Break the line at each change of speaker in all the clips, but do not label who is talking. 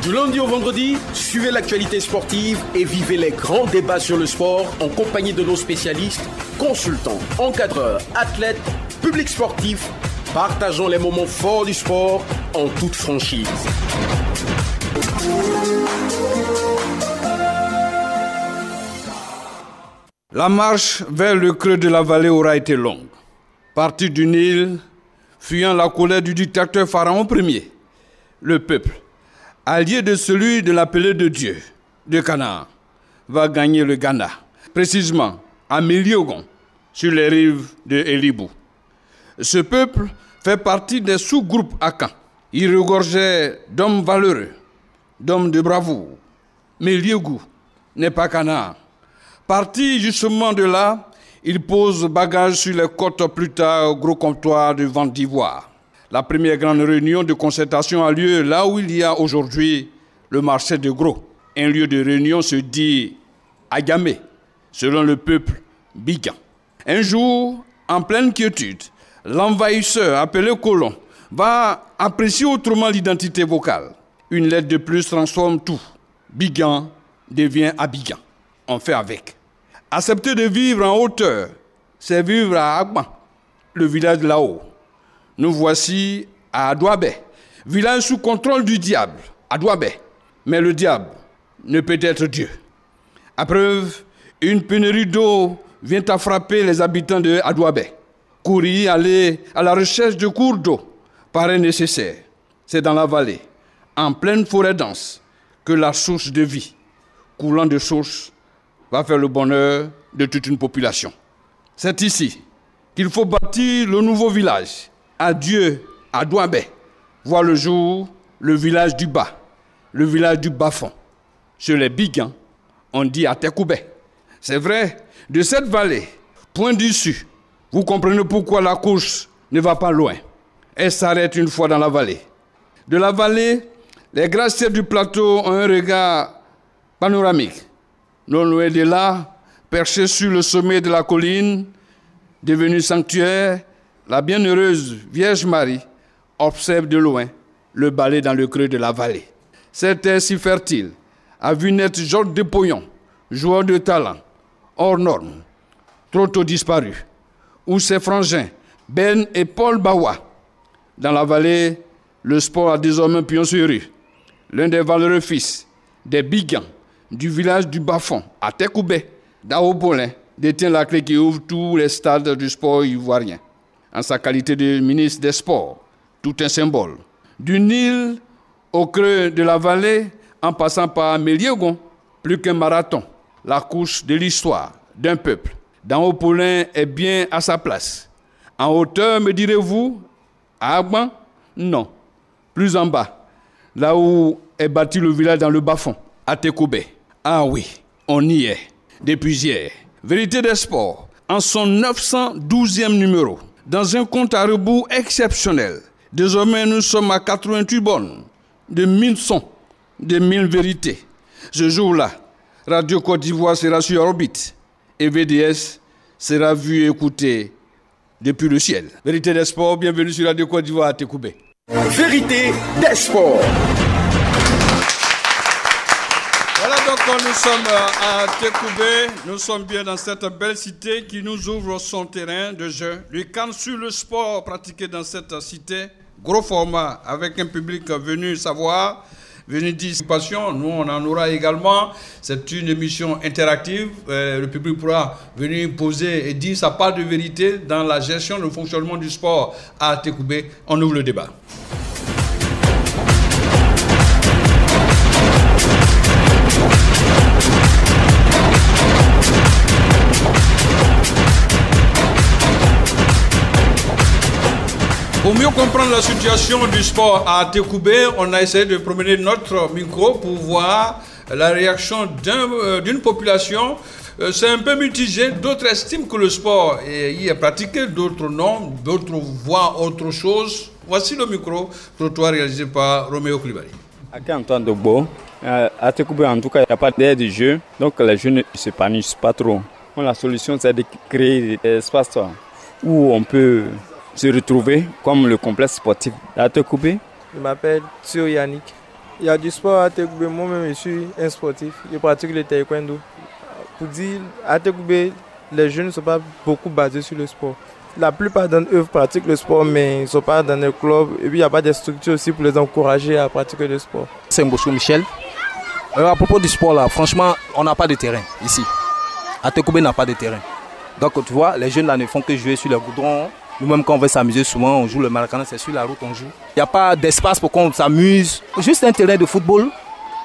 Du lundi au vendredi, suivez l'actualité sportive et vivez les grands débats sur le sport en compagnie de nos spécialistes, consultants, encadreurs, athlètes, publics sportifs. Partageons les moments forts du sport en toute franchise.
La marche vers le creux de la vallée aura été longue. Parti du Nil, fuyant la colère du dictateur Pharaon Ier, le peuple, allié de celui de l'appelé de Dieu, de Canaan, va gagner le Ghana, précisément à Miliogon, sur les rives de Elibou. Ce peuple fait partie des sous-groupes Akan. Il regorgeait d'hommes valeureux, d'hommes de bravoure. Mais Liogou n'est pas Canaan. Parti justement de là, il pose bagage sur les côtes plus tard au gros comptoir de vente d'ivoire. La première grande réunion de concertation a lieu là où il y a aujourd'hui le marché de Gros. Un lieu de réunion se dit Agamé, selon le peuple Bigan. Un jour, en pleine quiétude, l'envahisseur appelé colon va apprécier autrement l'identité vocale. Une lettre de plus transforme tout. Bigan devient Abidjan. On fait avec. Accepter de vivre en hauteur, c'est vivre à Agban, le village de là-haut. Nous voici à Adouabé, village sous contrôle du diable, Adouabé. Mais le diable ne peut être Dieu. À preuve, une pénurie d'eau vient à frapper les habitants de Adouabé. Courir, aller à la recherche de cours d'eau paraît nécessaire. C'est dans la vallée, en pleine forêt dense, que la source de vie, coulant de source, va faire le bonheur de toute une population. C'est ici qu'il faut bâtir le nouveau village. Adieu à Douabé. Voir le jour le village du bas, le village du bas-fond. Sur les Bigans, on dit à Tekoubé. C'est vrai, de cette vallée, point d'issue, vous comprenez pourquoi la course ne va pas loin. Elle s'arrête une fois dans la vallée. De la vallée, les gratte-ciels du plateau ont un regard panoramique. Non loin de là, perché sur le sommet de la colline, devenu sanctuaire, la bienheureuse Vierge Marie observe de loin le balai dans le creux de la vallée. Cette terre si fertile a vu naître Georges Depoyon, joueur de talent, hors norme, trop tôt disparu, ou ses frangins Ben et Paul Bawa. Dans la vallée, le sport a désormais pion sur rue. L'un des valeureux fils des Bigans du village du Bas-Fond, à Tekoubé, Daobolin, détient la clé qui ouvre tous les stades du sport ivoirien. En sa qualité de ministre des Sports, tout un symbole. Du Nil au creux de la vallée, en passant par Miliogon, plus qu'un marathon, la course de l'histoire d'un peuple. Daobolin est bien à sa place. En hauteur, me direz-vous, à Agban? Non, plus en bas, là où est bâti le village dans le bas-fond, à Tekoubé. Ah oui, on y est, depuis hier. Vérité des sports, en son 912e numéro, dans un compte à rebours exceptionnel. Désormais, nous sommes à 88 bornes, de 1000 sons, de 1000 vérités. Ce jour-là, Radio Côte d'Ivoire sera sur orbite et VDS sera vu et écouté depuis le ciel. Vérité des sports, bienvenue sur Radio Côte d'Ivoire à Tekoubé.
Vérité des sports.
Voilà donc nous sommes à Tekoubé, nous sommes bien dans cette belle cité qui nous ouvre son terrain de jeu. Le camp sur le sport pratiqué dans cette cité, gros format avec un public venu savoir, venu dire passion. Nous on en aura également, c'est une émission interactive, le public pourra venir poser et dire sa part de vérité dans la gestion, le fonctionnement du sport à Tekoubé. On ouvre le débat. Pour mieux comprendre la situation du sport à Tekoubé, on a essayé de promener notre micro pour voir la réaction d'une population. C'est un peu mitigé. D'autres estiment que le sport y est pratiqué, d'autres non, d'autres voient autre chose. Voici le micro-trottoir réalisé par Roméo Klibari.
À Antoine Dogbo, à Tekoubé, en tout cas, il n'y a pas d'aide de jeu, donc les jeunes ne s'épanouissent pas trop. La solution, c'est de créer des espaces où on peut se retrouver comme le complexe sportif à Tekoubé.
Je m'appelle Tio Yannick. Il y a du sport à Tekoubé. Moi-même, je suis un sportif. Je pratique le taekwondo. Pour dire, à Tekoubé, les jeunes ne sont pas beaucoup basés sur le sport. La plupart d'entre eux pratiquent le sport, mais ils ne sont pas dans les clubs. Et puis, il n'y a pas de structure aussi pour les encourager à pratiquer le sport.
C'est Mbosou Michel. À propos du sport, là, franchement, on n'a pas de terrain ici. À Tekoubé, n'a pas de terrain. Donc, tu vois, les jeunes là ne font que jouer sur le goudron. Nous-mêmes, quand on veut s'amuser, souvent, on joue le maracana, c'est sur la route, on joue. Il n'y a pas d'espace pour qu'on s'amuse. Juste un terrain de football,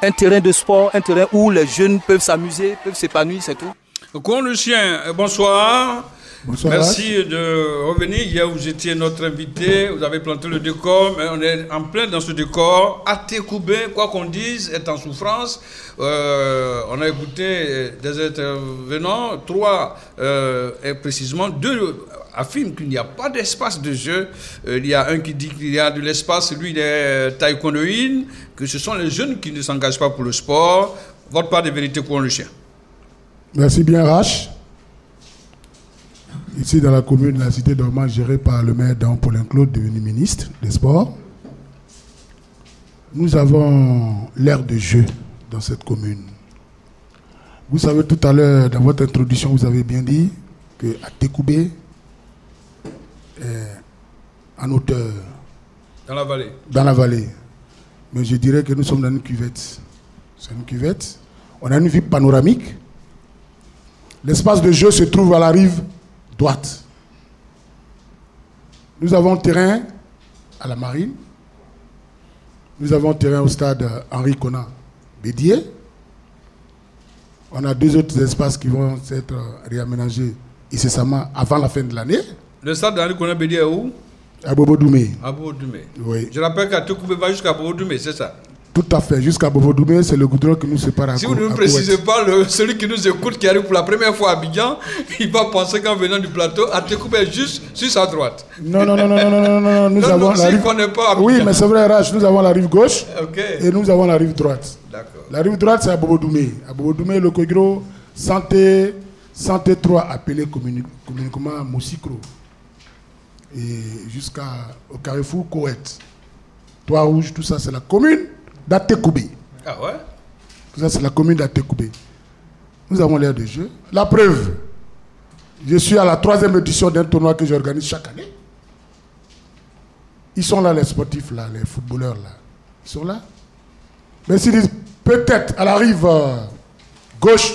un terrain de sport, un terrain où les jeunes peuvent s'amuser, peuvent s'épanouir, c'est tout.
Coin Lucien, bonsoir.
Bonsoir.
Merci de revenir. Hier, vous étiez notre invité, vous avez planté le décor, mais on est en plein dans ce décor. Atekoubé, quoi qu'on dise, est en souffrance. On a écouté des intervenants, 3 et précisément 2 affirment qu'il n'y a pas d'espace de jeu. Il y a un qui dit qu'il y a de l'espace, lui il est taekwondoïne, que ce sont les jeunes qui ne s'engagent pas pour le sport. Votre part de vérité, Coin Lucien.
Merci bien, Rach. Ici, dans la commune de la cité d'Orman, gérée par le maire Dan Paulin Claude, devenu ministre des Sports, nous avons l'aire de jeu dans cette commune. Vous savez, tout à l'heure, dans votre introduction, vous avez bien dit que Atekoubé est en hauteur.
Dans la vallée.
Dans la vallée. Mais je dirais que nous sommes dans une cuvette. C'est une cuvette. On a une vue panoramique. L'espace de jeu se trouve à la rive droite. Nous avons un terrain à la marine. Nous avons un terrain au stade Henri Conan Bédier. On a 2 autres espaces qui vont être réaménagés incessamment avant la fin de l'année.
Le stade Henri Conan Bédier est où?
À Bobo-Doumé.
À Bobo-Doumé.
Oui.
Je rappelle qu'à Tekoubé va jusqu'à Bobo-Doumé, c'est ça?
Tout à fait. Jusqu'à Bobo-Doumé, c'est le goudron qui nous sépare.
Si vous ne me précisez pas, celui qui nous écoute, qui arrive pour la première fois à Abidjan, il va penser qu'en venant du plateau, Atekoubé est juste sur sa droite.
Non. Nous avons la rive... Oui, mais c'est vrai, Rach, nous avons la rive gauche et nous avons la rive droite. D'accord. La rive droite, c'est à Bobo-Doumé. À Bobo-Doumé, le Kogro, santé 3, appelé communiquement Moussikro. Et jusqu'au carrefour Koet. Toit Rouge, tout ça, c'est la commune d'Atekoubé.
Ah ouais?
Tout ça, c'est la commune d'Atekoubé. Nous avons l'air de jeu. La preuve, je suis à la 3e édition d'un tournoi que j'organise chaque année. Ils sont là, les sportifs, là, les footballeurs, là. Ils sont là. Mais s'ils disent, peut-être, à la rive gauche,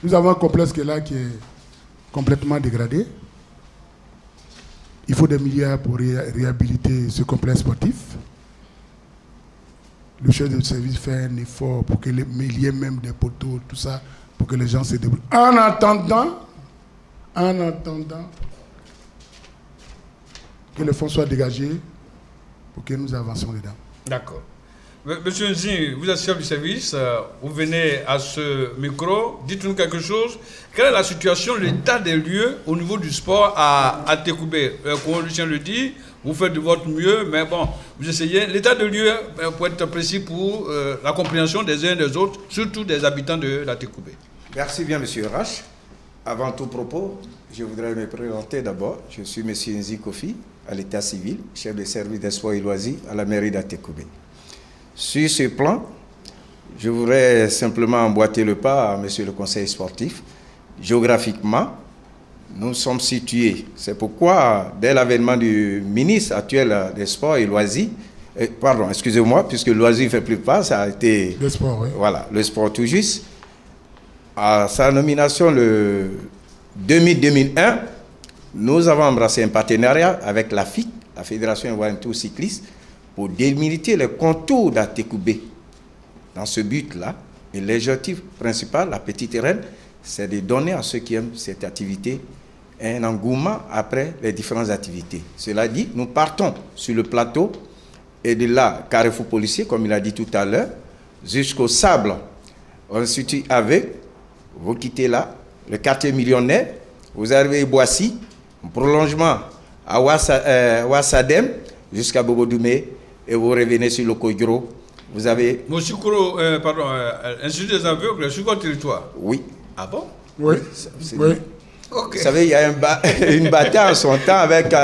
nous avons un complexe qui est là, qui est complètement dégradé. Il faut des milliards pour réhabiliter ce complexe sportif. Le chef de service fait un effort pour qu'il y ait même des poteaux, tout ça, pour que les gens se débrouillent. En attendant que le fonds soit dégagé pour que nous avancions dedans.
D'accord. Monsieur Nzi, vous êtes chef du service, vous venez à ce micro, dites-nous quelque chose. Quelle est la situation, l'état des lieux au niveau du sport à Atekoubé? Comme Lucien le dit, vous faites de votre mieux, mais bon, vous essayez. L'état de lieu, pour être précis, pour la compréhension des uns et des autres, surtout des habitants de l'Atekoubé.
Merci bien, monsieur Rach. Avant tout propos, je voudrais me présenter d'abord. Je suis monsieur Nzi Kofi, à l'état civil, chef de service des sports et loisirs à la mairie d'Atekoubé. Sur ce plan, je voudrais simplement emboîter le pas à monsieur le conseiller sportif. Géographiquement, nous sommes situés. C'est pourquoi, dès l'avènement du ministre actuel des Sports et Loisirs, pardon, excusez-moi, puisque le loisir ne fait plus pas, ça a été...
Le sport, oui.
Voilà, le sport tout juste. À sa nomination le 2000-2001, nous avons embrassé un partenariat avec la FIC, la Fédération Ivoirienne Tour Cycliste, pour délimiter les contours d'Atekoubé. Dans ce but-là, et l'objectif principal, la petite reine, c'est de donner à ceux qui aiment cette activité un engouement après les différentes activités. Cela dit, nous partons sur le plateau et de là, carrefour policier, comme il a dit tout à l'heure, jusqu'au Sable. Ensuite, avec, vous quittez là, le quartier millionnaire, vous arrivez à Boissy, un prolongement à Wassadem, jusqu'à Bobo-Doumé, et vous revenez sur le Kogro. Vous avez...
Moussikro, pardon, Institut des aveugles, sur quel territoire?
Oui.
Ah bon?
Oui. Oui.
Okay. Vous savez, il y a une bataille en son temps avec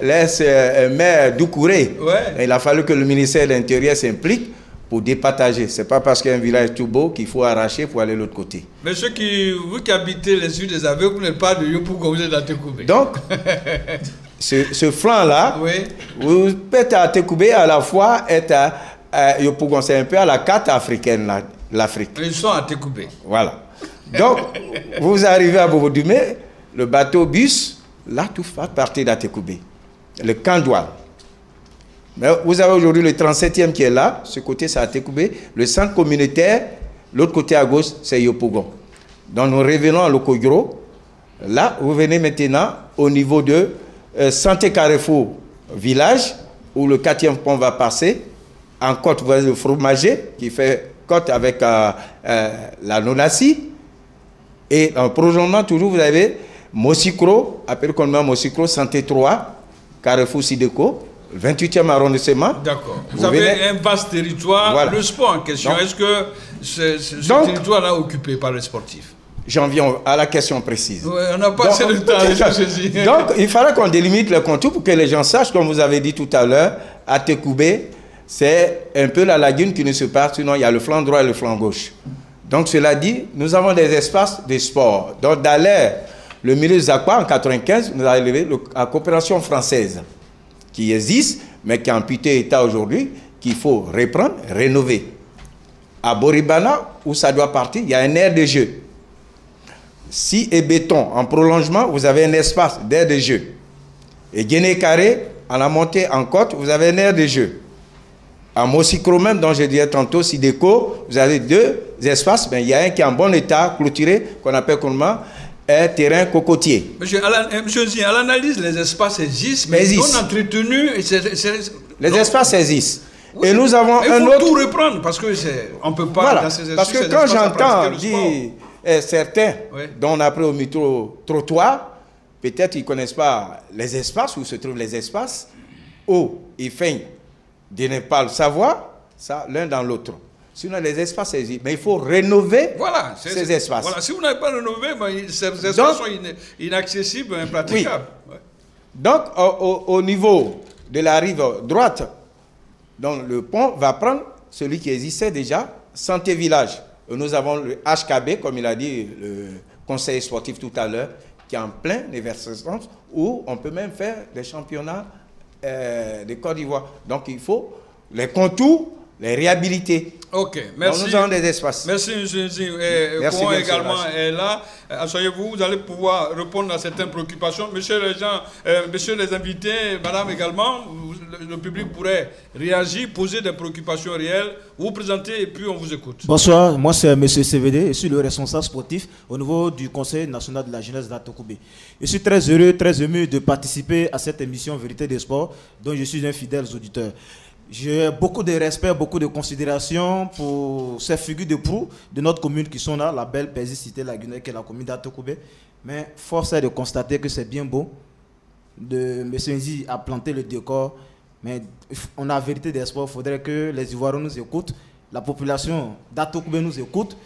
l'ex-maire Doucouré. Ouais. Il a fallu que le ministère de l'Intérieur s'implique pour départager. Ce n'est pas parce qu'il y a un village tout beau qu'il faut arracher pour aller de l'autre côté.
Mais vous qui habitez les îles des aveugles, vous n'êtes pas de Yopougon, vous êtes à Tekoubé.
Donc, ce flanc-là, vous êtes à Tekoubé, à la fois être à Yopougon. C'est un peu à la carte africaine, l'Afrique.
Ils sont à Tekoubé.
Voilà. Donc, vous arrivez à Bobo Doumé, le bateau bus, là, tout fait partie d'Atekoubé. Le camp douane. Mais vous avez aujourd'hui le 37e qui est là, ce côté c'est Atekoubé, le centre communautaire, l'autre côté à gauche c'est Yopougon. Donc nous revenons à Lokogro. Là, vous venez maintenant au niveau de Santé Carrefour village, où le 4e pont va passer. En côte, vous avez le fromager qui fait côte avec la Nonassi. Et en prolongement, toujours, vous avez Mosikro, appelé comme Mosikro, Santé 3, Carrefour Sideco. 28e arrondissement.
D'accord. Vous avez un vaste territoire. Voilà. Le sport en question, est-ce que ce territoire-là est occupé par les sportifs?
J'en viens à la question précise.
Ouais, on n'a pas assez de temps.
Donc, il fallait qu'on délimite le contour pour que les gens sachent, comme vous avez dit tout à l'heure, à Tekoubé, c'est un peu la lagune qui nous sépare, sinon il y a le flanc droit et le flanc gauche. Donc, cela dit, nous avons des espaces de sport. Donc, dans l'air, le milieu Zakwa, en 1995, nous avons élevé la coopération française, qui existe, mais qui est en piteux état aujourd'hui, qu'il faut reprendre, rénover. À Boribana, où ça doit partir, il y a un aire de jeu. Si et béton, en prolongement, vous avez un espace d'aire de jeu. Et Guéné Carré, à la montée en côte, vous avez un aire de jeu. À Mosikro même, dont je disais tantôt, Sideco, vous avez 2 espaces, mais il y a un qui est en bon état, clôturé, qu'on appelle comment un terrain cocotier.
Monsieur Zi, à l'analyse, les espaces existent, mais non entretenus.
Les espaces existent. Oui, et nous avons un autre...
Il faut tout reprendre, parce qu'on ne peut pas...
Voilà, dans ces parce que quand j'entends dire certains, dont on a pris au micro-trottoir, peut-être ils ne connaissent pas les espaces, où se trouvent les espaces, où ils feignent de ne pas le savoir, ça, l'un dans l'autre. Sinon, les espaces existent. Mais il faut rénover ces espaces.
Voilà. Si vous n'avez pas rénové, ces espaces sont inaccessibles, impraticables.
Oui. Ouais. Donc, au niveau de la rive droite, donc, le pont va prendre celui qui existait déjà, Santé Village. Et nous avons le HKB, comme il a dit le conseiller sportif tout à l'heure, qui est en plein effervescence, où on peut même faire des championnats de Côte d'Ivoire. Donc, il faut les contours, les réhabiliter.
Ok, merci.
Donc, nous avons des espaces.
Merci, M. Zi. Merci, également est là. Asseyez-vous, vous allez pouvoir répondre à certaines préoccupations. Messieurs les invités, madame également, le public pourrait réagir, poser des préoccupations réelles, vous présenter et puis on vous écoute.
Bonsoir, moi c'est M. CVD, je suis le responsable sportif au niveau du Conseil national de la jeunesse d'Atekoubé. Je suis très heureux, très ému de participer à cette émission Vérité des sports, dont je suis un fidèle auditeur. J'ai beaucoup de respect, beaucoup de considération pour ces figures de proue de notre commune qui sont là, la belle Cité La Guinée, qui est la commune d'Atekoubé. Mais force est de constater que c'est bien beau de M. Nzi à planter le décor. Mais on a vérité d'espoir, il faudrait que les Ivoiriens nous écoutent, la population d'Atekoubé nous écoute.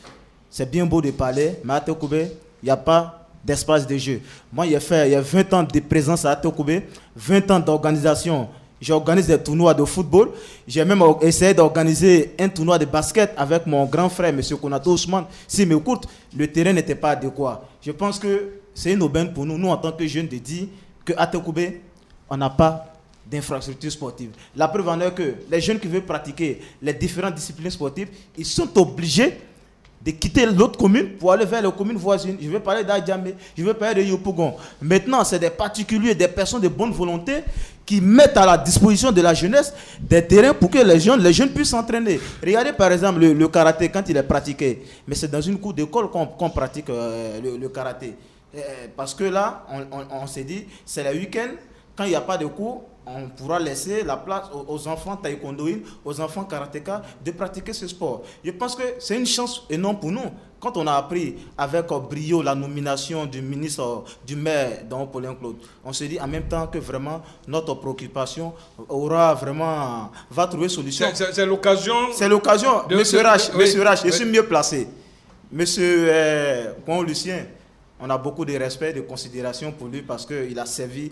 C'est bien beau de parler, mais à Atekoubé, il n'y a pas d'espace de jeu. Moi, il y a 20 ans de présence à Atekoubé, 20 ans d'organisation. J'organise des tournois de football. J'ai même essayé d'organiser un tournoi de basket avec mon grand frère, M. Konato Ousmane. S'il m'écoute, le terrain n'était pas adéquat. Je pense que c'est une aubaine pour nous, en tant que jeunes, de dire qu'à Atekoubé, on n'a pas d'infrastructure sportive. La preuve en est que les jeunes qui veulent pratiquer les différentes disciplines sportives, ils sont obligés de quitter l'autre commune pour aller vers les communes voisines. Je vais parler d'Adjamé, je vais parler de Yopougon. Maintenant, c'est des particuliers, des personnes de bonne volonté qui mettent à la disposition de la jeunesse des terrains pour que les jeunes puissent s'entraîner. Regardez par exemple le karaté quand il est pratiqué. Mais c'est dans une cour d'école qu'on pratique le karaté. Parce que là, on s'est dit, c'est le week-end, quand il n'y a pas de cours, on pourra laisser la place aux enfants taekwondoïnes, aux enfants karatéka de pratiquer ce sport. Je pense que c'est une chance énorme pour nous. Quand on a appris avec brio la nomination du ministre, du maire dans Paulin Claude, on se dit en même temps que vraiment notre préoccupation va trouver solution.
C'est l'occasion.
C'est l'occasion. Monsieur Rach, je suis mieux placé. Monsieur Lucien, on a beaucoup de respect, de considération pour lui parce qu'il a servi,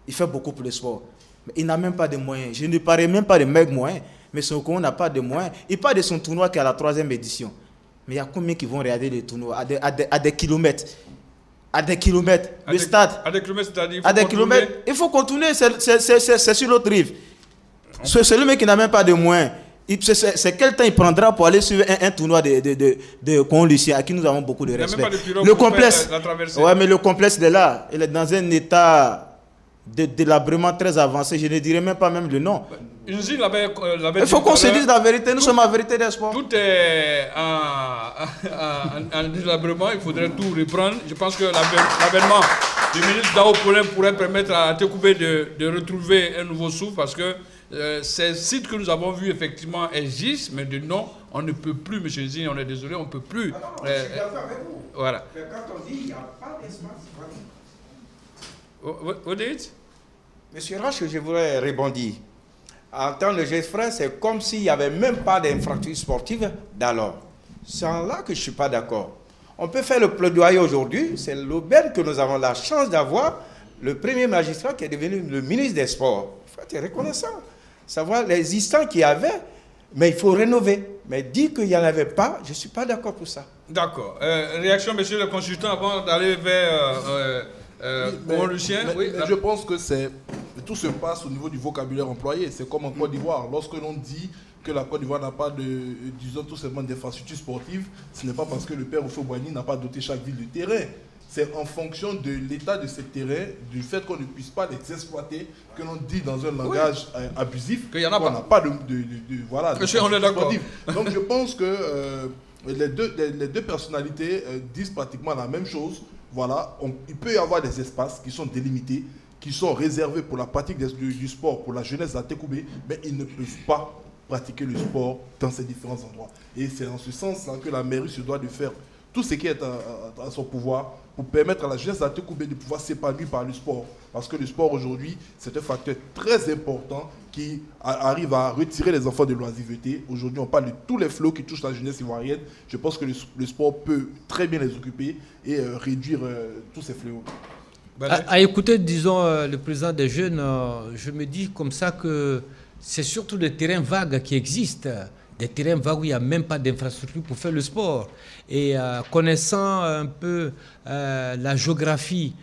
il fait beaucoup pour le sport. Mais il n'a même pas de moyens. Je ne parle même pas de mecs moyens. Mais Sonko n'a pas de moyens. Il parle de son tournoi qui est à la 3e édition. Mais il y a combien qui vont regarder les tournois à des kilomètres? À des kilomètres. Le stade.
À des kilomètres, c'est-à-dire
à des kilomètres. Il faut contourner. C'est sur l'autre rive. C'est le mec qui n'a même pas de moyens. C'est quel temps il prendra pour aller suivre un tournoi de Conlucien à qui nous avons beaucoup de respect. Le complexe. Ouais, mais le complexe il est là. Il est dans un état de délabrement très avancé. Je ne dirais même pas même le nom.
Il faut
qu'on se dise la vérité. Nous sommes à vérité d'espoir.
Tout est en délabrement. Il faudrait tout reprendre. Je pense que l'avènement du ministre Dao pourrait permettre à Tekoubé de retrouver un nouveau souffle parce que ces sites que nous avons vus effectivement existent, mais de nom, on ne peut plus, M. Zine, on est désolé, on ne peut plus.
Je suis d'accord avec vous.
Voilà.
Mais quand on dit qu'il n'y a pas d'espace,
vous dites?
Monsieur Rache, je voudrais rebondir. En tant que jeune frère, c'est comme s'il n'y avait même pas d'infrastructure sportive d'alors. C'est en là que je ne suis pas d'accord. On peut faire le plaidoyer aujourd'hui, c'est l'aubaine que nous avons la chance d'avoir, le premier magistrat qui est devenu le ministre des Sports. Il faut être reconnaissant. Savoir l'existant qu'il y avait, mais il faut rénover. Mais dire qu'il n'y en avait pas, je ne suis pas d'accord pour ça.
D'accord. Réaction, monsieur le consultant, avant d'aller vers Lucien.
Je pense que tout se passe au niveau du vocabulaire employé. C'est comme en Côte d'Ivoire. Lorsque l'on dit que la Côte d'Ivoire n'a pas disons tout simplement d'infrastructures sportives, ce n'est pas parce que le père Oufo-Boigny n'a pas doté chaque ville de terrain. C'est en fonction de l'état de ces terrains, du fait qu'on ne puisse pas les exploiter, que l'on dit dans un langage abusif,
qu'il n'y en a
pas. On n'a pas voilà.
On est d'accord.
Donc je pense que les deux personnalités disent pratiquement la même chose. Voilà, il peut y avoir des espaces qui sont délimités, qui sont réservés pour la pratique du sport, pour la jeunesse à Tekoubé, mais ils ne peuvent pas pratiquer le sport dans ces différents endroits. Et c'est en ce sens-là que la mairie se doit de faire tout ce qui est à son pouvoir pour permettre à la jeunesse à Tekoubé de pouvoir s'épanouir par le sport. Parce que le sport aujourd'hui, c'est un facteur très important qui arrive à retirer les enfants de l'oisiveté. Aujourd'hui, on parle de tous les fléaux qui touchent la jeunesse ivoirienne. Je pense que le sport peut très bien les occuper et réduire tous ces fléaux.
À écouter, disons, le président des jeunes, je me dis comme ça que c'est surtout des terrains vagues qui existent. Des terrains vagues où il n'y a même pas d'infrastructure pour faire le sport. Et connaissant un peu la géographie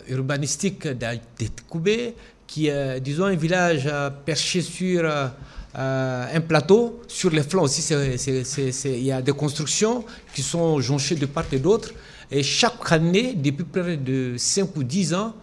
urbanistique de Tekoubé, qui est, disons, un village perché sur un plateau, sur les flancs aussi, il y a des constructions qui sont jonchées de part et d'autre. Et chaque année, depuis près de 5 ou 10 ans,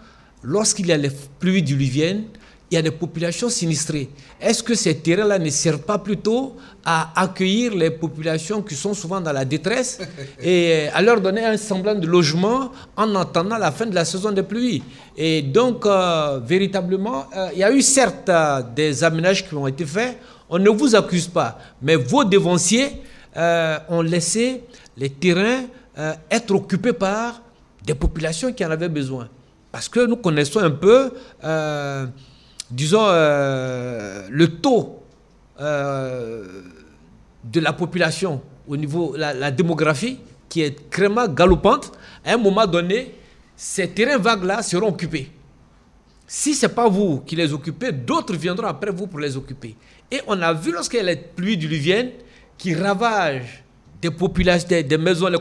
lorsqu'il y a les pluies diluviennes, il y a des populations sinistrées. Est-ce que ces terrains-là ne servent pas plutôt à accueillir les populations qui sont souvent dans la détresse et à leur donner un semblant de logement en attendant la fin de la saison des pluies? Et donc, véritablement, il y a eu certes des aménages qui ont été faits. On ne vous accuse pas. Mais vos devanciers ont laissé les terrains être occupés par des populations qui en avaient besoin. Parce que nous connaissons un peu... disons, le taux de la population au niveau, la démographie, qui est vraiment galopante, à un moment donné, ces terrains vagues-là seront occupés. Si ce n'est pas vous qui les occupez, d'autres viendront après vous pour les occuper. Et on a vu lorsqu'il y a les pluies diluviennes qui ravagent des populations, des maisons, les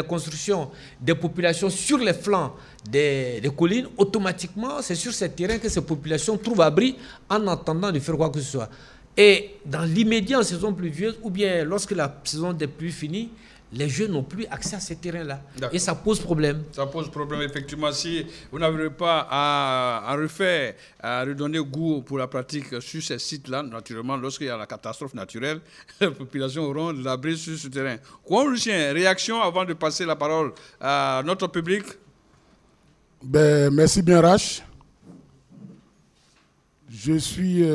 constructions des populations sur les flancs des collines, automatiquement, c'est sur ces terrains que ces populations trouvent abri en attendant de faire quoi que ce soit. Et dans l'immédiat, en saison pluvieuse, ou bien lorsque la saison des pluies finit, les jeunes n'ont plus accès à ces terrains-là. Et ça pose problème.
Ça pose problème, effectivement. Si vous n'arrivez pas à refaire, à redonner goût pour la pratique sur ces sites-là, naturellement, lorsqu'il y a la catastrophe naturelle, les populations auront de l'abri sur ce terrain. Quoi, Lucien, réaction avant de passer la parole à notre public?
Merci bien, Rach. Je suis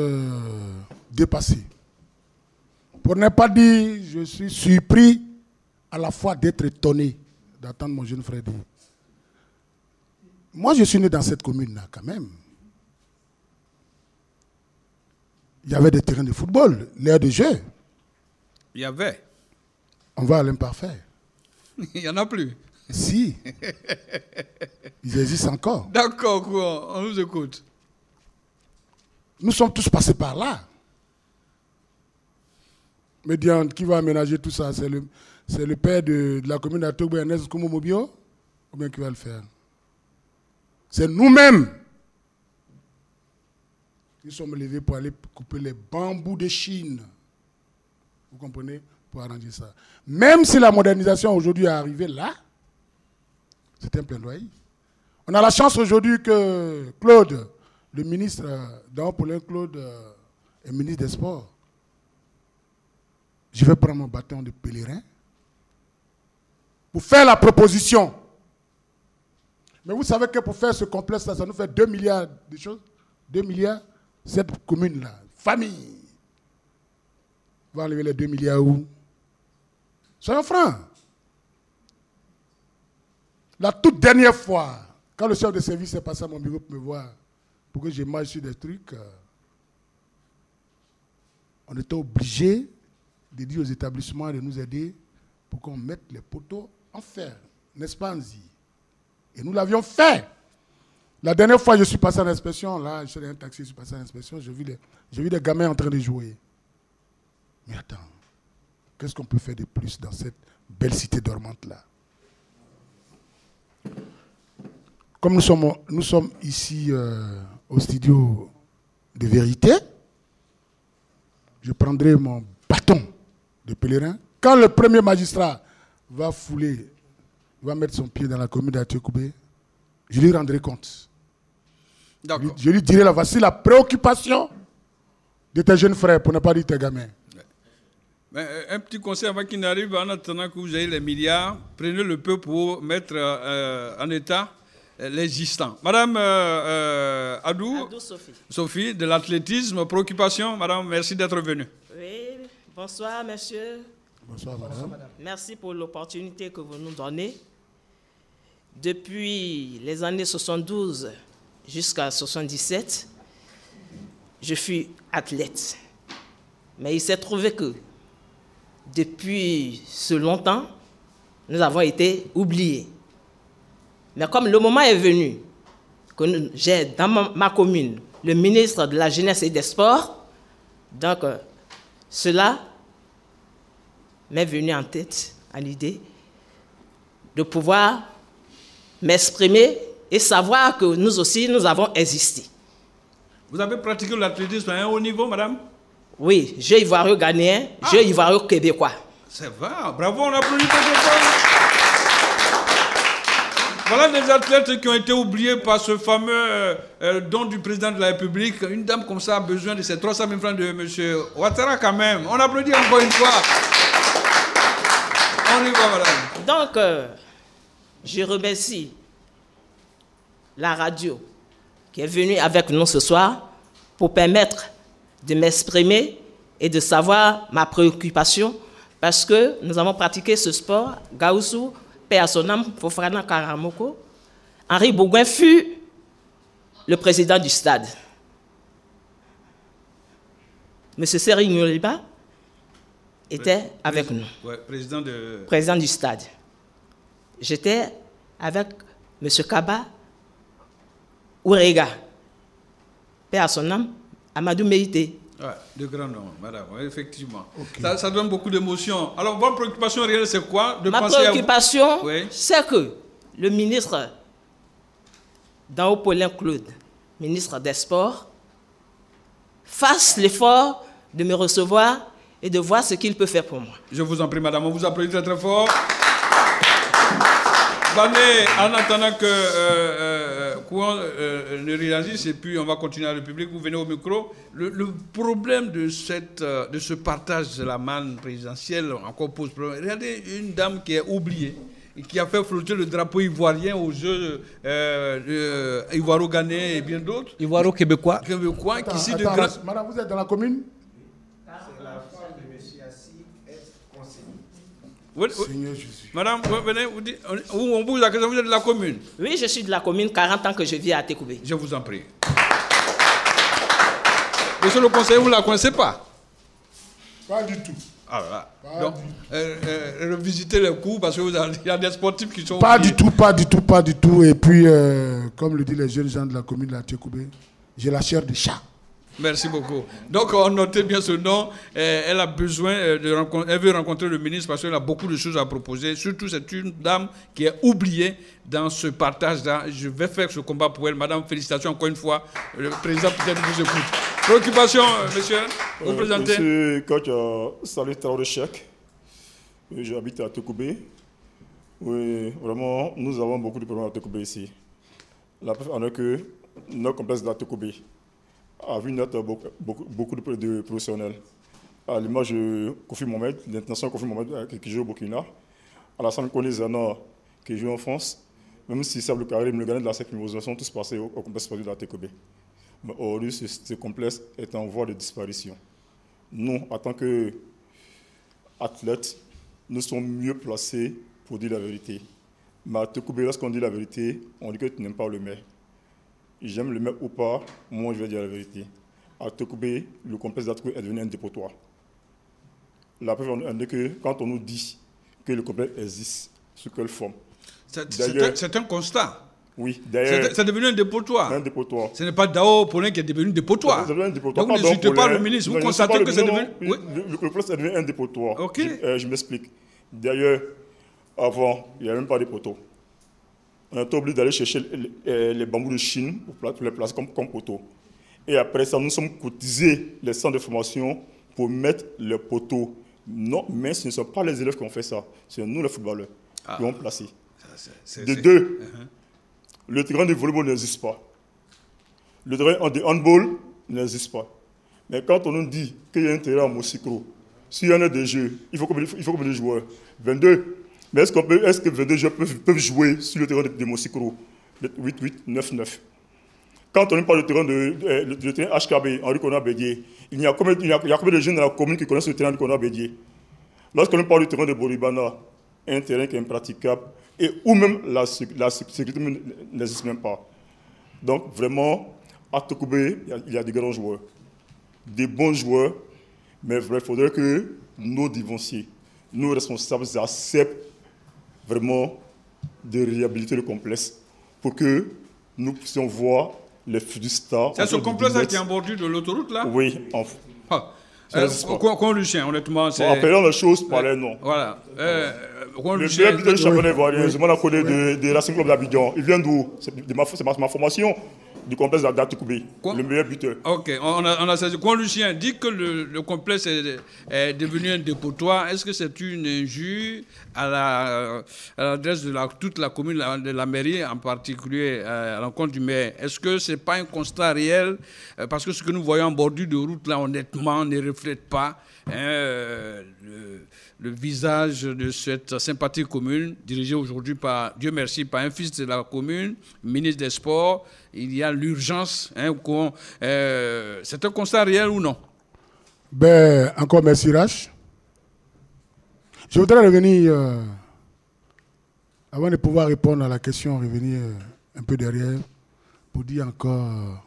dépassé. Pour ne pas dire, je suis surpris à la fois d'être étonné d'entendre mon jeune frère dire. Moi, je suis né dans cette commune-là, quand même. Il y avait des terrains de football, l'aire de jeu.
Il y avait.
On va à l'imparfait.
Il n'y en a plus.
Si. Ils existent encore.
D'accord, on vous écoute.
Nous sommes tous passés par là. Médiane, qui va aménager tout ça? C'est le père de la commune d'Atokoubé, Ernest Koumomobio, ou bien qui va le faire? C'est nous-mêmes qui sommes levés pour aller couper les bambous de Chine. Vous comprenez? Pour arranger ça. Même si la modernisation aujourd'hui est arrivée là, c'est un plaidoyer. On a la chance aujourd'hui que Claude, le ministre d'Ampolin Claude, est ministre des Sports. Je vais prendre mon bâton de pèlerin pour faire la proposition. Mais vous savez que pour faire ce complexe-là, ça nous fait 2 milliards de choses. 2 milliards, cette commune-là, famille. On va enlever les 2 milliards où? Soyons francs. La toute dernière fois, quand le chef de service est passé à mon bureau pour me voir, pour que je marche sur des trucs, on était obligé de dire aux établissements de nous aider pour qu'on mette les poteaux en fer, n'est-ce pas, Anzi? Et nous l'avions fait. La dernière fois, je suis passé à l'inspection, là, je suis dans un taxi, je suis passé à l'inspection, j'ai vu des gamins en train de jouer. Mais attends, qu'est-ce qu'on peut faire de plus dans cette belle cité dormante-là? Comme nous sommes ici au studio de vérité, je prendrai mon bâton de pèlerin. Quand le premier magistrat va fouler, va mettre son pied dans la commune d'Atokoubé, je lui rendrai compte. Je lui dirai, là, voici la préoccupation de tes jeunes frères, pour ne pas dire tes gamins.
Mais un petit conseil avant qu'il n'arrive, en attendant que vous ayez les milliards, prenez le peu pour mettre en état l'existant. Madame Adou Sophie, de l'athlétisme, préoccupation. Madame, merci d'être venue.
Oui, bonsoir, monsieur.
Bonsoir, madame.
Merci pour l'opportunité que vous nous donnez. Depuis les années 72 jusqu'à 77, je fus athlète. Mais il s'est trouvé que depuis ce longtemps, nous avons été oubliés. Mais comme le moment est venu que j'ai dans ma commune le ministre de la Jeunesse et des Sports, donc cela m'est venu en tête, à l'idée, de pouvoir m'exprimer et savoir que nous aussi, nous avons existé.
Vous avez pratiqué l'athlétisme à un haut niveau, madame?
Oui, jeu ivoirien ghanéen, jeu ivoirien québécois.
C'est vrai, bravo, on applaudit pour ça. Voilà des athlètes qui ont été oubliés par ce fameux don du président de la République. Une dame comme ça a besoin de ces 300 000 francs de M. Ouattara quand même. On applaudit encore une fois. On y va, madame.
Donc, je remercie la radio qui est venue avec nous ce soir pour permettre de m'exprimer et de savoir ma préoccupation parce que nous avons pratiqué ce sport. Gaoussou, paix à son âme, Fofana Karamoko. Henri Bouguin fut le président du stade. M. Seri Nyoliba était avec nous.
Ouais,
président du stade. J'étais avec M. Kaba Ourega, paix à son âme, Amadou Meïté.
Ouais, de grands noms, madame, ouais, effectivement. Okay. Ça donne beaucoup d'émotions. Alors, votre préoccupation réelle, c'est quoi?
Ma préoccupation, c'est que le ministre Paulin Claude, ministre des Sports, fasse l'effort de me recevoir et de voir ce qu'il peut faire pour moi.
Je vous en prie, madame, on vous applaudit très très fort. Bané, en attendant que Kouan ne réagisse, et puis on va continuer à la République, vous venez au micro. Le problème de ce partage de la manne présidentielle encore pose problème. Regardez une dame qui est oubliée, et qui a fait flotter le drapeau ivoirien aux Jeux ivoiro-ghanéens et bien d'autres.
Ivoiro-québécois.
Québécois, qui ici de madame, vous êtes dans la commune? C'est la femme de M. Assis, ex-conseiller.
Oui, Seigneur Jésus. Madame, venez, on vous accuse, vous êtes de la commune?
Oui, je suis de la commune, 40 ans que je vis à Tékoubé.
Je vous en prie. Monsieur le conseiller, vous ne la connaissez pas?
Pas du tout.
Ah là. Donc, revisitez les cours parce qu'il y a des sportifs qui sont...
Pas du tout, pas du tout, pas du tout. Et puis, comme le disent les jeunes gens de la commune de la Tékoubé, j'ai la chair de chat.
Merci beaucoup. Donc, on notait bien ce nom. Elle a besoin elle veut rencontrer le ministre parce qu'elle a beaucoup de choses à proposer. Surtout, c'est une dame qui est oubliée dans ce partage-là. Je vais faire ce combat pour elle. Madame, félicitations encore une fois. Le président peut-être vous écoute. Préoccupation, monsieur, vous présentez.
Monsieur coach, salut Traoré Cheikh. J'habite à Tokoubé. Oui, vraiment, nous avons beaucoup de problèmes à Tokoubé ici. La preuve en est que notre complexe de la Tokoubé a vu naître beaucoup de professionnels. À l'image de Kofi Mohamed, l'intention de Kofi Mohamed qui joue au Burkina, Alassane Koné Zana qui joue en France, même si Sablo Karim, le gagnant de la 7 niveaux, sont tous passés au complexe sportif de la Tokoubé. Mais aujourd'hui, ce complexe est en voie de disparition. Nous, en tant qu'athlètes, nous sommes mieux placés pour dire la vérité. Mais à Tokoubé, lorsqu'on dit la vérité, on dit que tu n'aimes pas le maire. J'aime le maire ou pas, moi je vais dire la vérité. À Tokoubé, le complexe d'Atokoubé est devenu un dépotoir. La preuve en est que quand on nous dit que le complexe existe, sous quelle forme?
C'est un constat.
Oui, d'ailleurs.
C'est devenu un dépotoir.
Un dépotoir.
Ce n'est pas Dao Paulin qui est devenu un dépotoir.
C'est devenu un dépotoir.
Donc, ne n'insultez pas le ministre. Vous constatez que c'est devenu.
Oui. Le complexe est devenu un dépotoir.
Ok.
Je m'explique. D'ailleurs, avant, il n'y avait même pas de poteaux. On a été obligé d'aller chercher les bambous de Chine pour les placer comme poteaux. Et après ça, nous sommes cotisés les centres de formation pour mettre les poteaux. Non, mais ce ne sont pas les élèves qui ont fait ça. C'est nous, les footballeurs, qui ont placé. De deux, le terrain de volleyball n'existe pas. Le terrain de handball n'existe pas. Mais quand on nous dit qu'il y a un terrain à Mosikro, s'il y en a des jeux, il faut combien de joueurs? 22. Mais est-ce que 22 joueurs peuvent jouer sur le terrain de Mosikro? 8, 9. Quand on parle du terrain de terrain HKB, Henri Konan Bédié, il y a combien de jeunes dans la commune qui connaissent le terrain de Konan Bédié? Lorsqu'on parle du terrain de Boribana, un terrain qui est impraticable, et où même la sécurité n'existe même pas. Donc vraiment, à Tokoubé, il y a des grands joueurs, des bons joueurs, mais il faudrait que nos divanciers, nos responsables acceptent vraiment de réhabiliter le complexe pour que nous puissions voir les futurs stars.
C'est ce complexe qui est en bordure de l'autoroute là?
Oui.
Quand Lucien, honnêtement, c'est...
Appelons les choses par les noms.
Voilà.
Le meilleur buteur du championnat ivoirien, je m'en connais de Racing Club d'Abidjan. Il vient d'où? C'est ma formation du complexe d'Atokoubé. Le meilleur buteur.
Ok, on a saisi. Quand Lucien dit que le complexe est devenu un dépotoir, est-ce que c'est une injure à l'adresse de toute la commune, de la mairie, en particulier à l'encontre du maire? Est-ce que ce n'est pas un constat réel? Parce que ce que nous voyons en bordure de route, là, honnêtement, ne reflète pas le visage de cette sympathique commune, dirigée aujourd'hui par, Dieu merci, par un fils de la commune, ministre des Sports. Il y a l'urgence. C'est un constat réel ou non?
Encore merci, Rach. Je voudrais revenir, avant de pouvoir répondre à la question, revenir un peu derrière, pour dire encore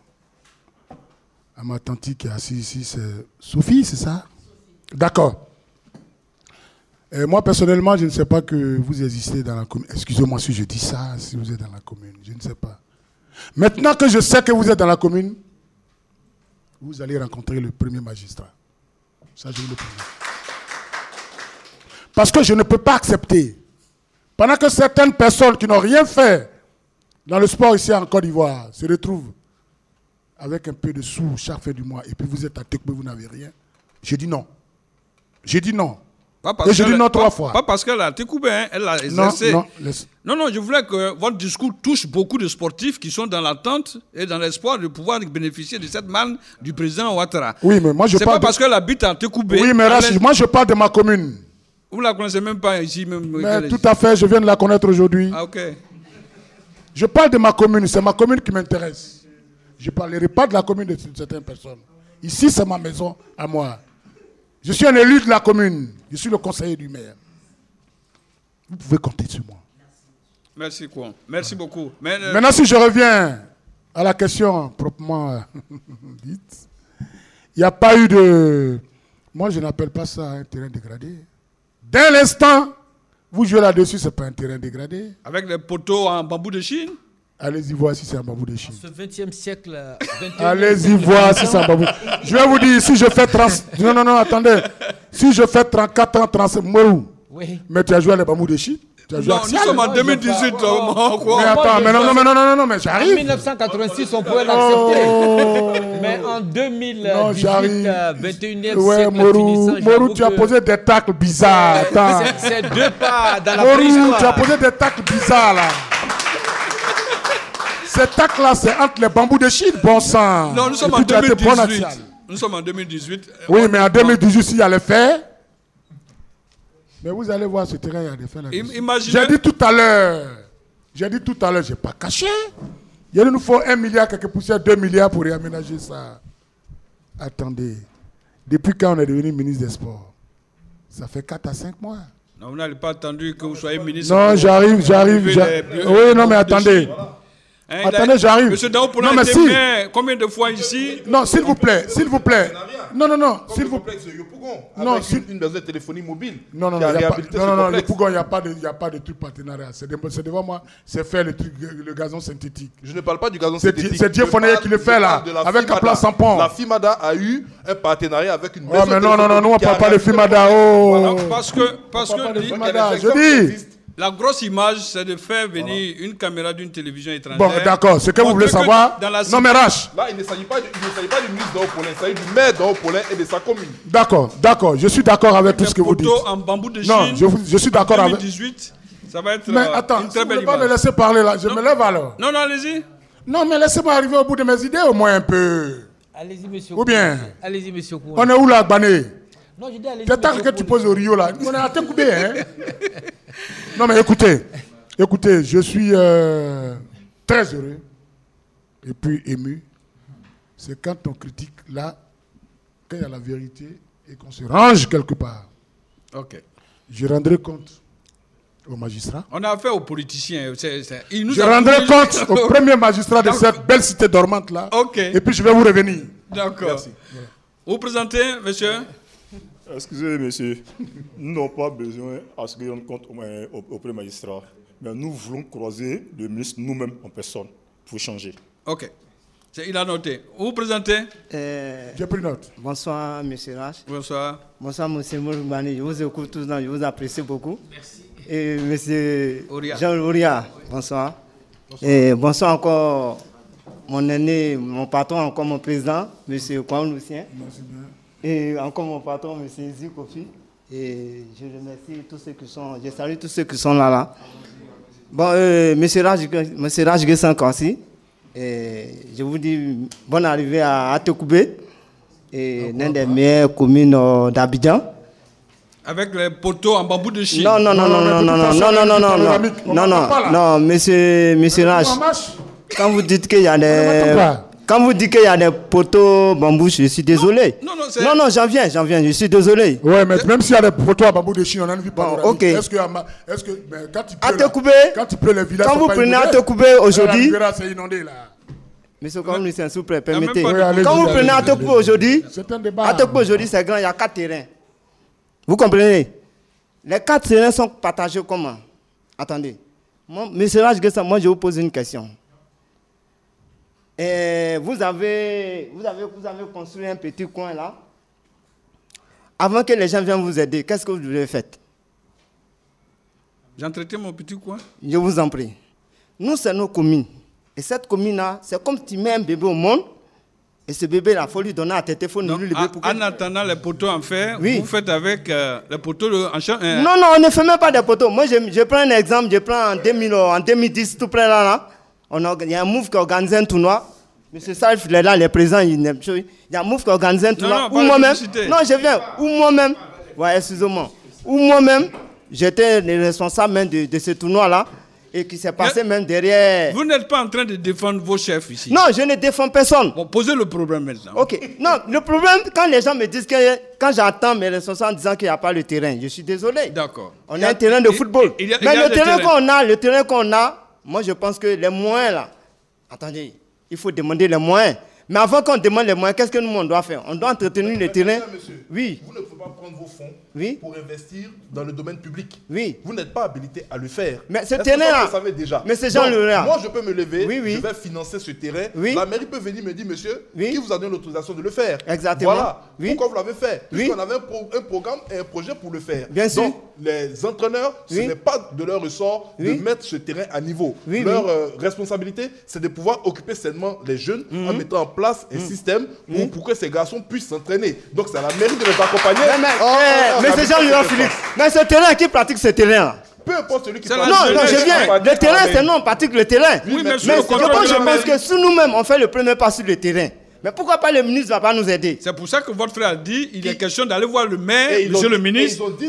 à ma tante qui est assise ici, c'est Sophie, c'est ça? D'accord. Moi, personnellement, je ne sais pas que vous existez dans la commune. Excusez-moi si je dis ça, si vous êtes dans la commune. Je ne sais pas. Maintenant que je sais que vous êtes dans la commune, vous allez rencontrer le premier magistrat. Ça, je vous le promets. Parce que je ne peux pas accepter, pendant que certaines personnes qui n'ont rien fait dans le sport ici en Côte d'Ivoire se retrouvent avec un peu de sous chaque fin du mois, et puis vous êtes à Tokoubé, vous n'avez rien. J'ai dit non. J'ai dit non. Et je dis non 3 fois.
Pas parce qu'elle a Tokoubé, elle a exercé. Non, je voulais que votre discours touche beaucoup de sportifs qui sont dans l'attente et dans l'espoir de pouvoir bénéficier de cette manne du président Ouattara.
Oui, mais moi je parle.
C'est pas parce qu'elle habite à Tokoubé.
Oui, mais moi je parle de ma commune.
Vous ne la connaissez même pas ici.
Mais tout à fait, je viens de la connaître aujourd'hui.
Ah, ok.
Je parle de ma commune, c'est ma commune qui m'intéresse. Je ne parlerai pas de la commune de certaines personnes. Ici, c'est ma maison à moi. Je suis un élu de la commune. Je suis le conseiller du maire. Vous pouvez compter sur moi.
Merci, quoi. Merci beaucoup.
Maintenant, si je reviens à la question proprement dite, il n'y a pas eu de... Moi, je n'appelle pas ça un terrain dégradé. Dès l'instant, vous jouez là-dessus, ce n'est pas un terrain dégradé.
Avec les poteaux en bambou de Chine?
Allez-y voir si c'est un bambou de Chine.
Ce 20e siècle.
Allez-y voir si c'est un bambou. Je vais vous dire, si je fais 30... Non, attendez. Si je fais 34 ans, 35... Oui. Mais tu as joué à les bambous de Chine?
Non, nous sommes en 2018.
Mais attends, mais j'arrive.
En 1986, on pouvait l'accepter. Mais en 2018, 21e siècle
Morou, tu as posé des tacles bizarres.
C'est deux pas dans la préhistoire.
Morou, tu as posé des tacles bizarres là. Ces tacles-là, c'est entre les bambous de Chine, bon sang.
Non, nous sommes en 2018. Nous sommes en 2018.
Oui, mais en 2018, s'il y a les faits... Mais vous allez voir ce terrain, il y a des faits là. J'ai dit tout à l'heure, je n'ai pas caché. Il nous faut 1 milliard, quelques poussières, 2 milliards pour réaménager ça. Attendez, depuis quand on est devenu ministre des Sports? Ça fait 4 à 5 mois.
Non, vous n'avez pas attendu que vous soyez ministre.
Non, j'arrive. Oui, non, mais attendez. Attendez, j'arrive.
Monsieur Daopola a été maire combien de fois ici?
Non, s'il vous plaît. Non, s'il vous plaît.
Non, une maison de téléphonie mobile.
Non, le Pougon, il n'y a pas de truc partenariat. C'est devant moi, c'est faire le gazon synthétique.
Je ne parle pas du gazon synthétique.
C'est Dieu Fournier qui le fait là, avec un plan sans pont.
La FIMADA a eu un partenariat avec une maison
de téléphonie. Non, nous on ne parle pas de FIMADA.
Parce que
je dis...
La grosse image, c'est de faire venir une caméra d'une télévision étrangère.
Bon, d'accord. Ce que vous voulez savoir... Non, mais Rach.
Là, il ne s'agit pas du ministre d'Aopolin, il s'agit du maire d'Aopolin et de sa commune.
D'accord. Je suis d'accord avec tout ce que vous dites.
En bambou de Chine,
non, je suis d'accord avec...
2018, ça va être
mais attends,
une très belle image.
Vous ne pouvez pas me laisser parler là. Je me lève alors.
Non, allez-y.
Non, mais laissez-moi arriver au bout de mes idées au moins un peu.
Allez-y, monsieur.
Ou bien...
Allez-y, monsieur Kouan.
On est où là, Bané?
Non, je dis allez-y.
C'est tard que tu poses au Rio là. On est à Tekoubé, hein. Non, mais écoutez, je suis très heureux et puis ému. C'est quand on critique là, quand il y a la vérité et qu'on se range quelque part.
Ok.
Je rendrai compte aux magistrats.
On a affaire aux politiciens.
Je rendrai compte au premier magistrat de cette belle cité dormante là.
Ok.
Et puis je vais vous revenir.
D'accord. Merci. Vous présentez, monsieur?
Excusez, monsieur, nous n'avons pas besoin à ce qu'on rende compte au premier magistrat. Mais nous voulons croiser le ministre nous-mêmes en personne pour changer.
Ok. Il a noté. Vous présentez?
J'ai pris note.
Bonsoir, monsieur Rach.
Bonsoir.
Bonsoir, monsieur Mouroubani. Je vous écoute tous, je vous apprécie beaucoup.
Merci.
Et monsieur Jean Ouria, bonsoir. Et bonsoir encore mon aîné, mon patron, encore mon président, monsieur Kouan Lucien.
Merci bien.
Et encore mon patron, M. Zikofi. Et je remercie tous ceux qui sont, je salue tous ceux qui sont là. Bon, M. Raj Gessan Kansi, je vous dis bonne arrivée à Atekoubé, l'une des meilleures communes d'Abidjan.
Avec les poteaux en bambou de Chine.
Non, monsieur Raj, quand vous dites qu'il y a des... Quand vous dites qu'il y a des poteaux bambou, je suis désolé. Non, j'en viens, je suis désolé.
Ouais, mais même s'il y a des poteaux à bambou de Chine, on n'en vit pas.
Ok.
Est-ce que
quand il pleut, les villages quand vous prenez Atekoubé aujourd'hui,
c'est inondé là.
Monsieur Kouan, s'il vous plaît, permettez. Quand vous prenez Atekoubé aujourd'hui, c'est grand, il y a 4 terrains. Vous comprenez? Les 4 terrains sont partagés comment? Attendez. Monsieur Raj Gessan, moi je vous pose une question. Et vous avez construit un petit coin là. Avant que les gens viennent vous aider, qu'est-ce que vous avez fait?
J'ai entretenu mon petit coin.
Je vous en prie. Nous, c'est nos communes. Et cette commune-là, c'est comme tu mets un bébé au monde. Et ce bébé-là, il faut lui donner à tête, il faut nourrir le bébé.
En attendant les poteaux en fer, oui. Vous faites avec les poteaux en champ.
Non, on ne fait même pas des poteaux. Moi, je prends un exemple. Je prends en 2010, tout près là. Il y a un move qui organise un tournoi. Monsieur Salif, il est là, les présents, il y a un move qui organise un tournoi. Ou moi-même. Non, je viens. Ou moi-même. Ouais, excusez-moi. Ou moi-même, j'étais le responsable même de ce tournoi-là. Et qui s'est passé même derrière.
Vous n'êtes pas en train de défendre vos chefs ici.
Non, je ne défends personne.
Bon, posez le problème maintenant.
Ok. Non, le problème, quand les gens me disent que. Quand j'entends mes responsables en disant qu'il n'y a pas le terrain, je suis désolé.
D'accord.
On a un terrain de football. Mais le terrain qu'on a, moi je pense que les moyens là. Attendez, il faut demander les moyens. Mais avant qu'on demande les moyens, qu'est-ce que nous on doit faire? On doit entretenir le terrain.
Monsieur,
oui.
Vous ne pouvez pas prendre vos fonds
pour
investir dans le domaine public.
Oui.
Vous n'êtes pas habilité à le faire.
Mais ce terrain-là,
vous savez déjà.
Mais c'est Jean Leroy.
Moi, je peux me lever, je vais financer ce terrain. La mairie peut venir me dire, monsieur, qui vous a donné l'autorisation de le faire?
Exactement.
Voilà. Pourquoi vous l'avez fait? Puisqu'on avait un programme et un projet pour le faire.
Bien sûr.
Donc, les entraîneurs, ce n'est pas de leur ressort de mettre ce terrain à niveau. Leur responsabilité, c'est de pouvoir occuper sainement les jeunes en mettant en place un système pour que ces garçons puissent s'entraîner. Donc, c'est à la mairie de les accompagner.
Mais c'est Jean-Louis Philippe. Mais ce terrain, qui pratique ce terrain?
Peu importe celui qui
pratique. Non, je viens. Le terrain, c'est nous, on pratique le terrain.
Oui,
mais je pense que si nous-mêmes, on fait le premier pas sur le terrain, mais pourquoi pas le ministre ne va pas nous aider?
C'est pour ça que votre frère a dit il est question d'aller voir le maire, monsieur le ministre.
Ils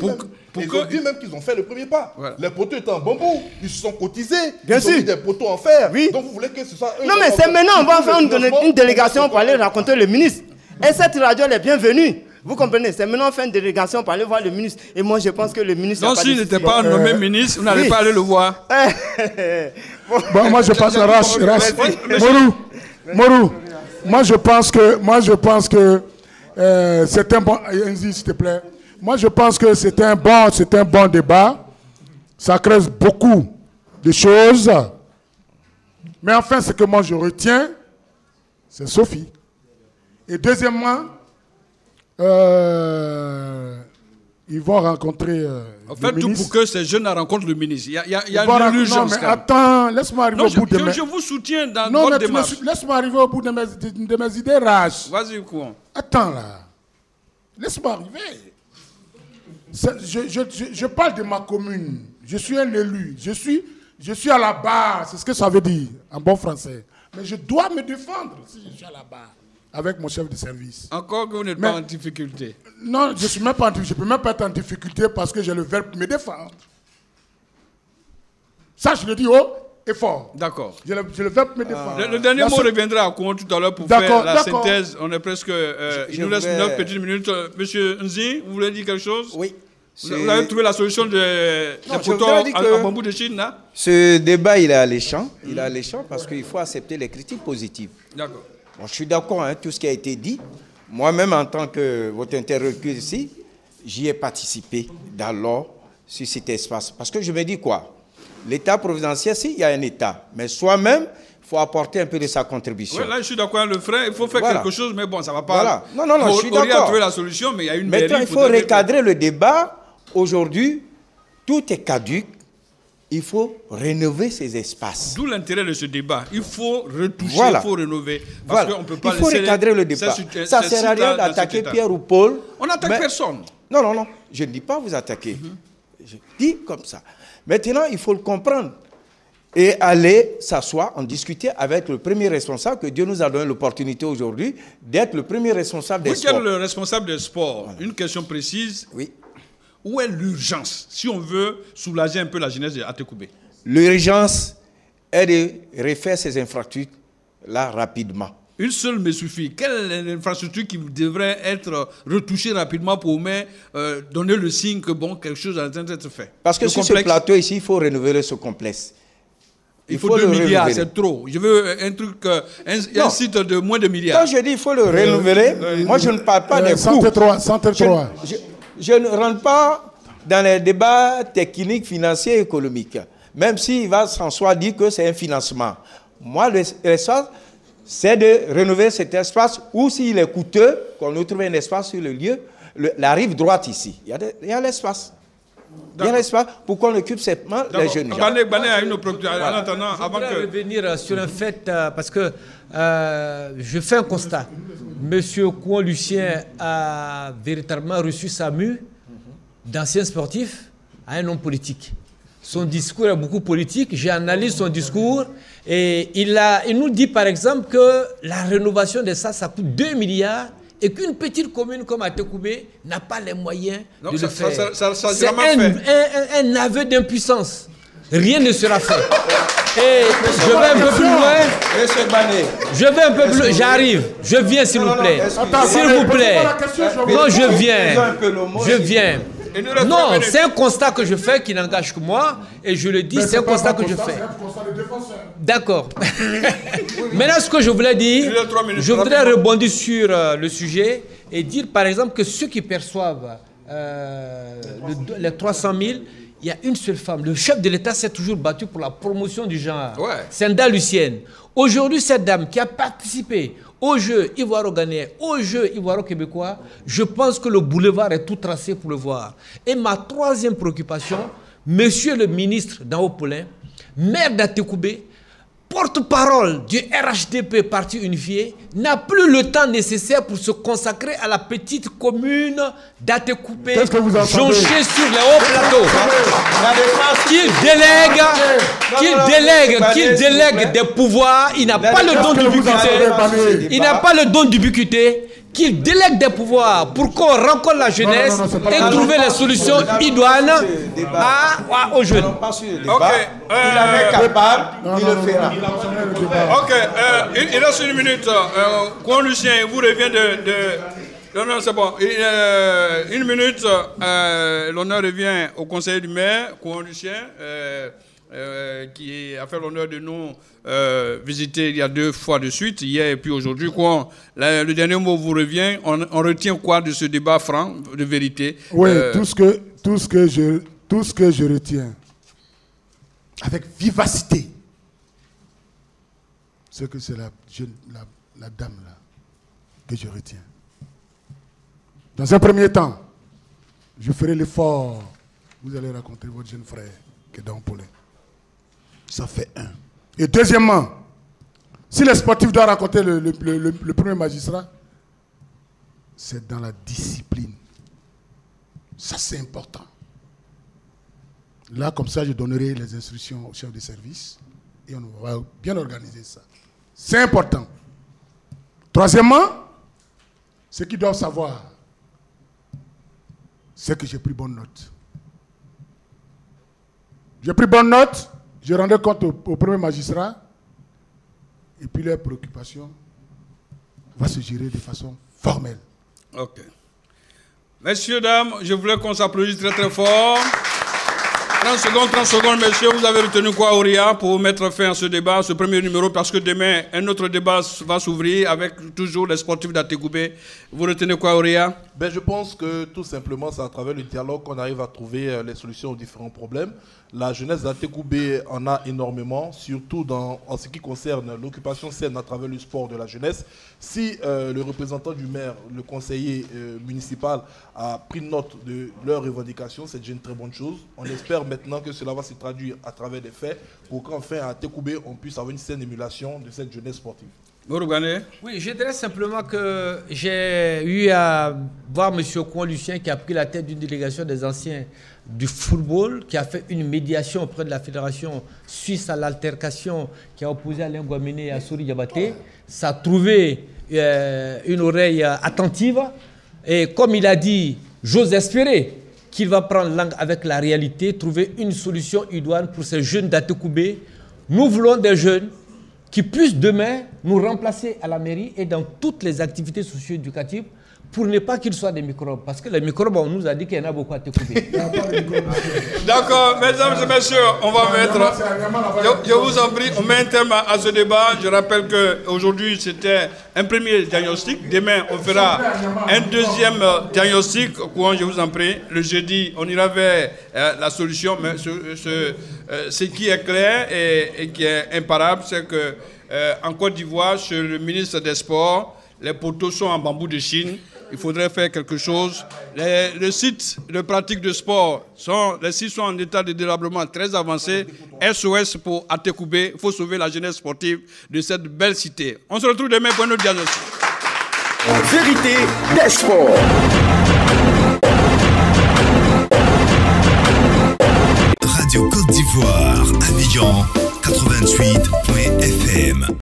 ont dit même qu'ils ont fait le premier pas. Voilà. Les poteaux étaient en bambou, ils se sont cotisés.
Bien sûr.
Ont mis des poteaux en fer. Oui. Donc vous voulez que ce soit eux.
Non, mais c'est maintenant, on va faire une délégation pour aller rencontrer le ministre. Et cette radio elle est bienvenue. Vous comprenez? C'est maintenant on fait une délégation pour aller voir le ministre. Et moi, je pense que le ministre...
Donc s'il n'était pas nommé ministre, vous n'allez pas aller le voir.
Bon, moi, je pense à Morou. Moi, je pense que c'est un bon... S'il te plaît. Moi, je pense que c'est un bon débat. Ça creuse beaucoup de choses. Mais enfin, ce que moi je retiens, c'est Sophie. Et deuxièmement, ils vont rencontrer
en fait, tout pour que ces jeunes rencontrent le ministre. Il y a une urgence.
Non, mais attends, laisse-moi arriver au bout de mes...
Je vous soutiens dans votre démarche.
Laisse-moi arriver au bout de mes idées rages.
Vas-y, quoi.
Attends, là. Laisse-moi arriver. Je parle de ma commune. Je suis un élu. Je suis à la barre. C'est ce que ça veut dire en bon français. Mais je dois me défendre si je suis à la barre avec mon chef de service.
Encore que vous n'êtes pas en difficulté.
Non, je suis même pas en difficulté. Je peux même pas être en difficulté parce que j'ai le verbe me défendre. Ça, je le dis haut et fort.
D'accord.
J'ai le verbe me défendre.
Le dernier mot reviendra à compte tout à l'heure pour faire la synthèse. On est presque... il nous reste 9 petites minutes. Monsieur Nzi, vous voulez dire quelque chose?
Oui.
Vous avez trouvé la solution des poteaux en bambou de Chine, là?
Ce débat, il est alléchant. Il est alléchant parce qu'il faut accepter les critiques positives.
D'accord.
Bon, je suis d'accord, hein, tout ce qui a été dit. Moi-même, en tant que votre interlocuteur ici, j'y ai participé d'alors sur cet espace. Parce que je me dis quoi? L'État providentiel, si, il y a un État. Mais soi-même, il faut apporter un peu de sa contribution.
Oui, là, je suis d'accord avec le frère. Il faut faire quelque chose, mais bon, ça ne va pas.
Voilà. Non, je suis d'accord.
On a trouvé la solution, mais il y a une mairie.
Maintenant, il faut recadrer le débat. Aujourd'hui, tout est caduc. Il faut rénover ces espaces.
D'où l'intérêt de ce débat. Il faut retoucher, il faut rénover. Parce qu'on peut pas
il faut recadrer le débat. Ça ne sert à rien d'attaquer Pierre ou Paul.
On n'attaque personne.
Non. Je ne dis pas vous attaquer. Je dis comme ça. Maintenant, il faut le comprendre. Et aller s'asseoir, en discuter avec le premier responsable, que Dieu nous a donné l'opportunité aujourd'hui d'être le premier responsable des sports.
Vous êtes le responsable des sports. Voilà. Une question précise.
Oui.
Où est l'urgence, si on veut soulager un peu la jeunesse de Atekoubé?
L'urgence est de refaire ces infrastructures-là rapidement.
Une seule me suffit. Quelle est l'infrastructure qui devrait être retouchée rapidement pour au moins donner le signe que bon, quelque chose est en train d'être fait?
Parce que sur ce plateau ici, il faut renouveler ce complexe.
Il faut 2 milliards, c'est trop. Je veux un truc, un site de moins de milliards.
Quand je dis il faut le renouveler, moi je ne parle pas des coûts.
103.
Je ne rentre pas dans les débats techniques, financiers et économiques. Même s'il va sans soi dire que c'est un financement. Moi, l'espace, c'est de rénover cet espace ou s'il est coûteux, qu'on nous trouve un espace sur le lieu, la rive droite ici. Il y a l'espace. Il y a l'espace pour qu'on occupe seulement les jeunes gens.
Bané a une opportunité. En attendant, avant
de revenir sur un fait, parce que je fais un constat. Monsieur Kouan Lucien a véritablement reçu sa mue d'ancien sportif à un homme politique. Son discours est beaucoup politique. J'analyse son discours et il nous dit par exemple que la rénovation de ça coûte 2 milliards et qu'une petite commune comme Atekoubé n'a pas les moyens de le faire. C'est un aveu d'impuissance. Rien ne sera fait. Et je vais un peu plus loin. Je vais un peu plus loin. J'arrive. Je viens, s'il vous plaît. S'il vous plaît. Non, je viens. Non, c'est un constat que je fais qui n'engage que moi. Et je le dis, c'est un constat que je fais. D'accord. Maintenant, ce que je voulais dire, je voudrais rebondir sur le sujet et dire, par exemple, que ceux qui perçoivent les 300 000, il y a une seule femme. Le chef de l'État s'est toujours battu pour la promotion du genre. C'est Nda Lucienne. Aujourd'hui, cette dame qui a participé aux Jeux ivoiro-ghanéens, aux Jeux ivoiro-québécois, je pense que le boulevard est tout tracé pour le voir. Et ma troisième préoccupation, monsieur le ministre d'Aopolin, maire d'Atekoubé, porte-parole du RHDP Parti Unifié, n'a plus le temps nécessaire pour se consacrer à la petite commune d'Atekoubé, jonchée sur les hauts plateaux. Qu'il délègue des pouvoirs, il n'a pas le don d'ubiquité. Il n'a pas le don d'ubiquité. Qu'il délègue des pouvoirs pour qu'on rencontre la jeunesse et trouver les solutions idoines aux jeunes.
Il avait capable, il le fera.
Ok, il reste une minute. Coin Lucien, vous revient de... Non, c'est bon. Une minute, l'honneur revient au conseiller du maire, Coin Lucien, qui a fait l'honneur de nous visiter il y a 2 fois de suite, hier et puis aujourd'hui. Le dernier mot vous revient. On retient quoi de ce débat franc, de vérité?
Oui, tout ce que je retiens, avec vivacité, c'est que c'est la dame là que je retiens. Dans un premier temps, je ferai l'effort. Vous allez raconter votre jeune frère qui est dans Paulin. Ça fait 1. Et deuxièmement, si les sportifs doivent raconter le premier magistrat, c'est dans la discipline. Ça, c'est important. Là, comme ça, je donnerai les instructions au chef de service et on va bien organiser ça. C'est important. Troisièmement, ce qu'ils doivent savoir, c'est que j'ai pris bonne note. J'ai pris bonne note. Je rendais compte au premier magistrat et puis leurs préoccupations vont se gérer de façon formelle.
Ok. Messieurs, dames, je voulais qu'on s'applaudisse très très fort. 30 secondes, messieurs, vous avez retenu quoi, Auria, pour mettre fin à ce débat, ce premier numéro, parce que demain, un autre débat va s'ouvrir avec toujours les sportifs d'Atekoubé. Vous retenez quoi, Auria?
Je pense que tout simplement, c'est à travers le dialogue qu'on arrive à trouver les solutions aux différents problèmes. La jeunesse d'Atekoubé en a énormément, surtout en ce qui concerne l'occupation saine à travers le sport de la jeunesse. Si le représentant du maire, le conseiller municipal a pris note de leurs revendications, c'est déjà une très bonne chose. On espère maintenant que cela va se traduire à travers des faits pour qu'enfin à Atekoubé, on puisse avoir une saine émulation de cette jeunesse sportive.
Oui, je dirais simplement que j'ai eu à voir M. Coin Lucien qui a pris la tête d'une délégation des anciens du football, qui a fait une médiation auprès de la fédération suisse à l'altercation qui a opposé Alain Guamene et Assouri Diabaté. Ça a trouvé une oreille attentive et comme il a dit, j'ose espérer qu'il va prendre langue avec la réalité, trouver une solution idoine pour ces jeunes d'Atekoubé. Nous voulons des jeunes qui puissent demain nous remplacer à la mairie et dans toutes les activités socio-éducatives pour ne pas qu'ils soient des microbes. Parce que les microbes, on nous a dit qu'il y en a beaucoup à Atekoubé.
D'accord, mesdames et messieurs, on va mettre... Je vous en prie, on met un terme à ce débat. Je rappelle qu'aujourd'hui, c'était un premier diagnostic. Demain, on fera un deuxième diagnostic. Je vous en prie. Le jeudi, on ira vers la solution. Mais ce qui est clair et qui est imparable, c'est qu'en Côte d'Ivoire, chez le ministre des Sports, les poteaux sont en bambou de Chine. Il faudrait faire quelque chose. Les sites de pratique de sport, les sites sont en état de délabrement très avancé. SOS pour Atekoubé. Il faut sauver la jeunesse sportive de cette belle cité. On se retrouve demain pour un autre diagnostic.
Vérité des sports.
Radio Côte d'Ivoire, Abidjan 88.fm.